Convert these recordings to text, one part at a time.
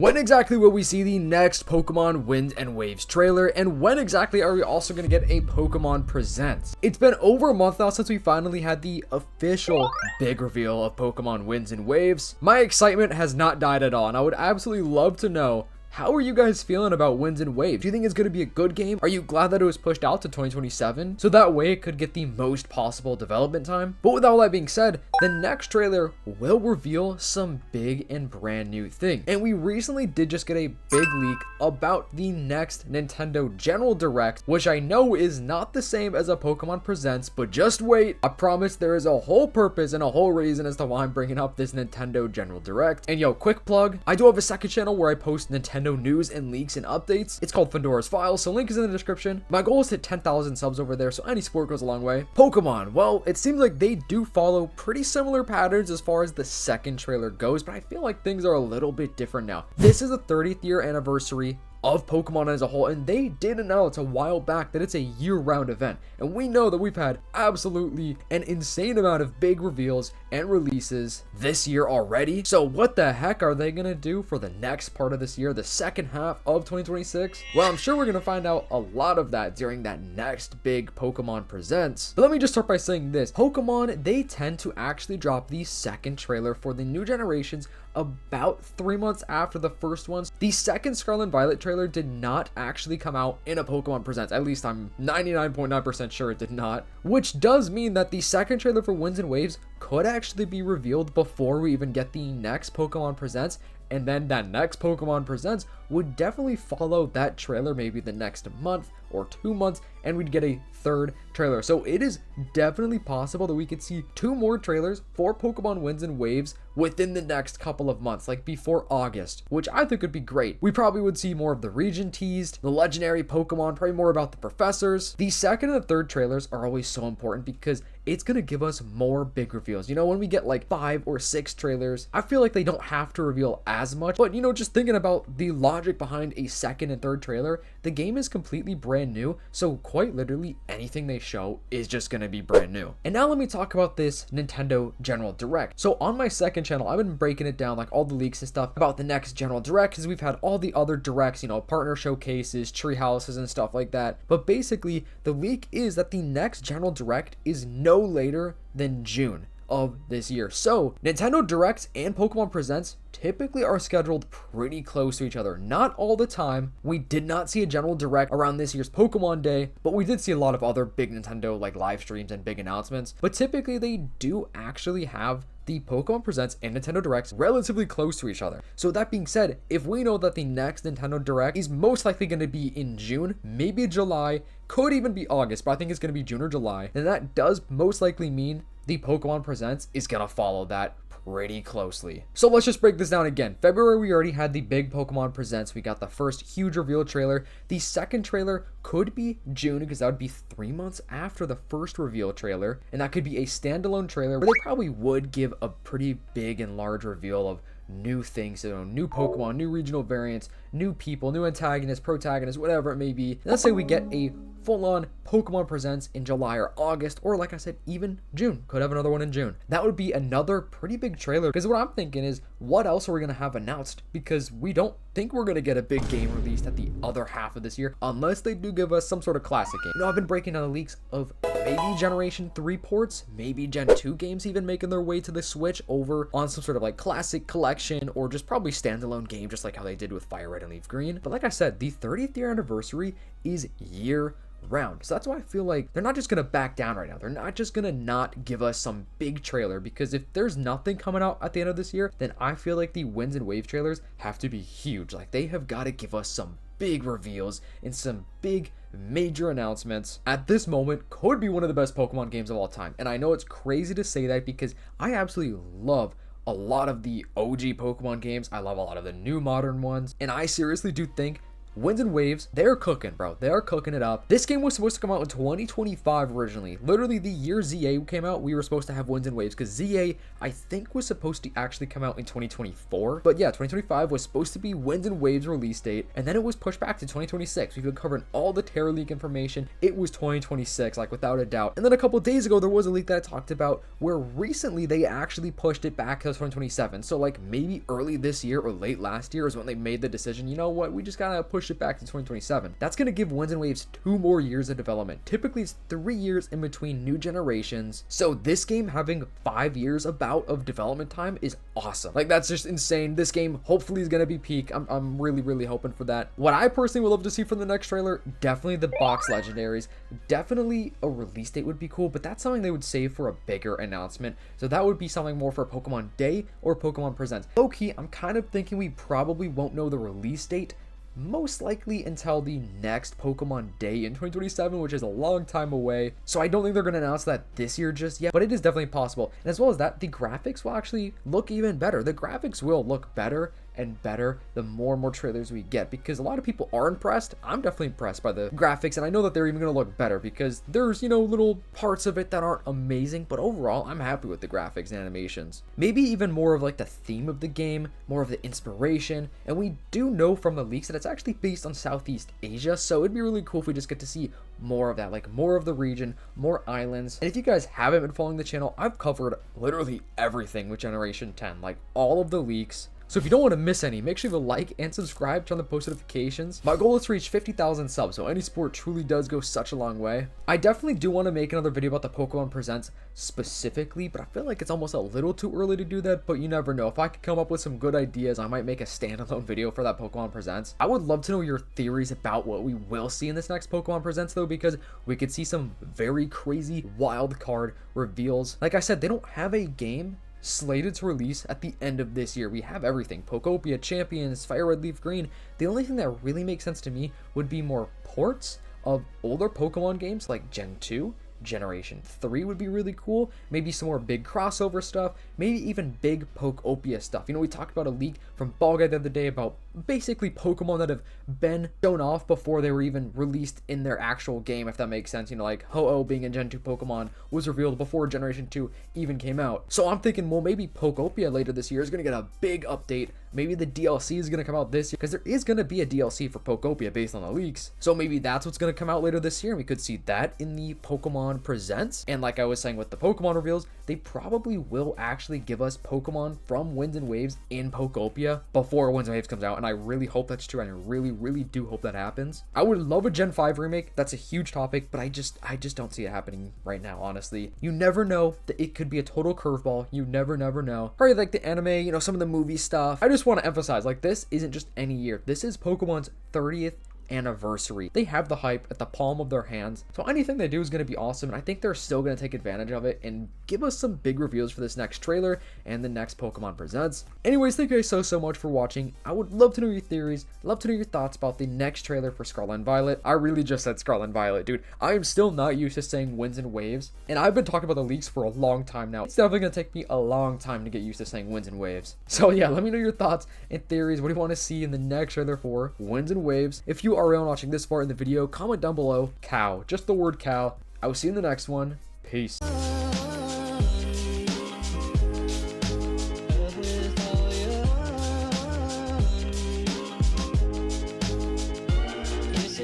When exactly will we see the next Pokemon Winds and Waves trailer, and when exactly are we also going to get a Pokemon Presents? It's been over a month now since we finally had the official big reveal of Pokemon Winds and Waves. My excitement has not died at all, and I would absolutely love to know, how are you guys feeling about Winds and Waves? Do you think it's going to be a good game? Are you glad that it was pushed out to 2027? So that way it could get the most possible development time? But with all that being said, the next trailer will reveal some big and brand new thing. And we recently did just get a big leak about the next Nintendo General Direct, which I know is not the same as a Pokemon Presents, but just wait. I promise there is a whole purpose and a whole reason as to why I'm bringing up this Nintendo General Direct. And yo, quick plug, I do have a second channel where I post Nintendo news and leaks and updates. It's called Fundores Files, so link is in the description. My goal is to hit 10,000 subs over there, so any support goes a long way. Pokemon, well, it seems like they do follow pretty similar patterns as far as the second trailer goes, but I feel like things are a little bit different now. This is the 30th year anniversary of Pokemon as a whole, and they did announce a while back that it's a year-round event, and we know that we've had absolutely an insane amount of big reveals and releases this year already. So what the heck are they gonna do for the next part of this year, the second half of 2026? Well, I'm sure we're gonna find out a lot of that during that next big Pokemon Presents. But let me just start by saying this: Pokemon, they tend to actually drop the second trailer for the new generations about 3 months after the first ones. The second Scarlet and Violet trailer did not actually come out in a Pokemon Presents. At least I'm 99.9% sure it did not, which does mean that the second trailer for Winds and Waves could actually be revealed before we even get the next Pokemon Presents. And then that next Pokemon Presents would definitely follow that trailer maybe the next month or 2 months, and we'd get a third trailer. So it is definitely possible that we could see 2 more trailers for Pokemon Winds and Waves within the next couple of months, like before August, which I think would be great. We probably would see more of the region teased, the legendary Pokemon, probably more about the professors. The second and the third trailers are always so important because it's going to give us more big reveals. You know, when we get like 5 or 6 trailers, I feel like they don't have to reveal as much, but you know, just thinking about the logic behind a second and third trailer, the game is completely brand new, so quite literally anything they show is just going to be brand new. And now let me talk about this Nintendo General Direct. So on my second channel, I've been breaking it down, like all the leaks and stuff about the next General Direct, because we've had all the other directs, you know, partner showcases, tree houses and stuff like that. But basically the leak is that the next General Direct is no later than June of this year. So Nintendo Directs and Pokemon Presents typically are scheduled pretty close to each other. Not all the time. We did not see a General Direct around this year's Pokemon Day, but we did see a lot of other big Nintendo like live streams and big announcements. But typically they do actually have the Pokemon Presents and Nintendo Directs relatively close to each other. So that being said, if we know that the next Nintendo Direct is most likely going to be in June, maybe July, could even be August, but I think it's going to be June or July, then that does most likely mean the Pokemon Presents is going to follow that pretty closely. So let's just break this down again. February, we already had the big Pokemon Presents. We got the first huge reveal trailer. The second trailer could be June, because that would be 3 months after the first reveal trailer, and that could be a standalone trailer where they probably would give a pretty big and large reveal of new things, you know, new Pokemon, new regional variants, new people, new antagonists, protagonists, whatever it may be. And let's say we get a full-on Pokemon Presents in July or August, or like I said, even June. Could have another one in June. That would be another pretty big trailer, because what I'm thinking is, what else are we going to have announced? Because we don't think we're going to get a big game released at the other half of this year, unless they do give us some sort of classic game. You know, I've been breaking down the leaks of maybe Generation 3 ports, maybe Gen 2 games even making their way to the Switch over on some sort of like classic collection, or just probably standalone game, just like how they did with Fire Red and Leaf Green. But like I said, the 30th year anniversary is year round. So that's why I feel like they're not just gonna back down right now. They're not just gonna not give us some big trailer, because if there's nothing coming out at the end of this year, then I feel like the Winds and Wave trailers have to be huge. Like, they have got to give us some big reveals and some big major announcements. At this moment, could be one of the best Pokemon games of all time. And I know it's crazy to say that, because I absolutely love a lot of the OG Pokemon games. I love a lot of the new modern ones, and I seriously do think Winds and Waves, they're cooking, bro. They're cooking it up. This game was supposed to come out in 2025 originally. Literally the year ZA came out, we were supposed to have Winds and Waves because ZA, I think, was supposed to actually come out in 2024. But yeah, 2025 was supposed to be Winds and Waves release date, and then it was pushed back to 2026. We've been covering all the Terror League information. It was 2026, like without a doubt. And then a couple days ago, there was a leak that I talked about where recently they actually pushed it back to 2027. So like maybe early this year or late last year is when they made the decision, you know what, we just gotta push it back to 2027. That's gonna give Winds and Waves 2 more years of development. Typically it's 3 years in between new generations. So this game having 5 years about of development time is awesome. Like that's just insane. This game hopefully is gonna be peak. I'm really hoping for that. What I personally would love to see from the next trailer, definitely the box legendaries. Definitely a release date would be cool, but that's something they would save for a bigger announcement. So that would be something more for Pokemon Day or Pokemon Presents. Low-key, I'm kind of thinking we probably won't know the release date most likely until the next Pokemon Day in 2027, which is a long time away. So I don't think they're going to announce that this year just yet, but it is definitely possible. And as well as that, the graphics will actually look even better. The graphics will look better and better the more and more trailers we get, because a lot of people are impressed. I'm definitely impressed by the graphics, and I know that they're even going to look better because there's, you know, little parts of it that aren't amazing, but overall I'm happy with the graphics and animations. Maybe even more of like the theme of the game, more of the inspiration, and we do know from the leaks that it's actually based on Southeast Asia, so it'd be really cool if we just get to see more of that, like more of the region, more islands. And if you guys haven't been following the channel, I've covered literally everything with Generation 10, like all of the leaks. So if you don't want to miss any, make sure you like and subscribe, turn on the post notifications. My goal is to reach 50,000 subs, so any support truly does go such a long way. I definitely do want to make another video about the Pokemon Presents specifically, but I feel like it's almost a little too early to do that, but you never know. If I could come up with some good ideas, I might make a standalone video for that Pokemon Presents. I would love to know your theories about what we will see in this next Pokemon Presents though, because we could see some very crazy wild card reveals. Like I said, they don't have a game slated to release at the end of this year. We have everything: Pokopia, Champions, Fire Red, Leaf Green. The only thing that really makes sense to me would be more ports of older Pokemon games like Gen 2, Generation 3 would be really cool. Maybe some more big crossover stuff, maybe even big Pokopia stuff. You know, we talked about a leak from Ball Guy the other day about basically Pokemon that have been shown off before they were even released in their actual game, if that makes sense. You know, like Ho-Oh being a Gen 2 Pokemon was revealed before Generation 2 even came out. So I'm thinking, well, maybe Pokopia later this year is going to get a big update. Maybe the DLC is going to come out this year, because there is going to be a DLC for Pokopia based on the leaks. So maybe that's what's going to come out later this year, and we could see that in the Pokemon Presents. And like I was saying with the Pokemon reveals, they probably will actually give us Pokemon from Winds and Waves in Pokopia before Winds and Waves comes out, and I really hope that's true, and I really do hope that happens. I would love a Gen 5 remake. That's a huge topic, but I just don't see it happening right now, honestly. You never know, that it could be a total curveball. You never know. Probably like the anime, you know, some of the movie stuff. I just want to emphasize, like, this isn't just any year. This is Pokemon's 30th anniversary. They have the hype at the palm of their hands, so anything they do is going to be awesome, and I think they're still going to take advantage of it and give us some big reveals for this next trailer and the next Pokemon Presents. Anyways, thank you guys so much for watching. I would love to know your theories, love to know your thoughts about the next trailer for Scarlet and Violet. I really just said Scarlet and Violet, dude. I am still not used to saying Winds and Waves, and I've been talking about the leaks for a long time now. It's definitely going to take me a long time to get used to saying Winds and Waves. So yeah, let me know your thoughts and theories. What do you want to see in the next trailer for Winds and Waves? If you are around watching this far in the video, comment down below cow, just the word cow. I will see you in the next one. Peace.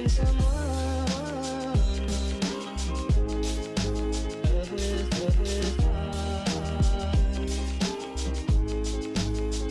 Someone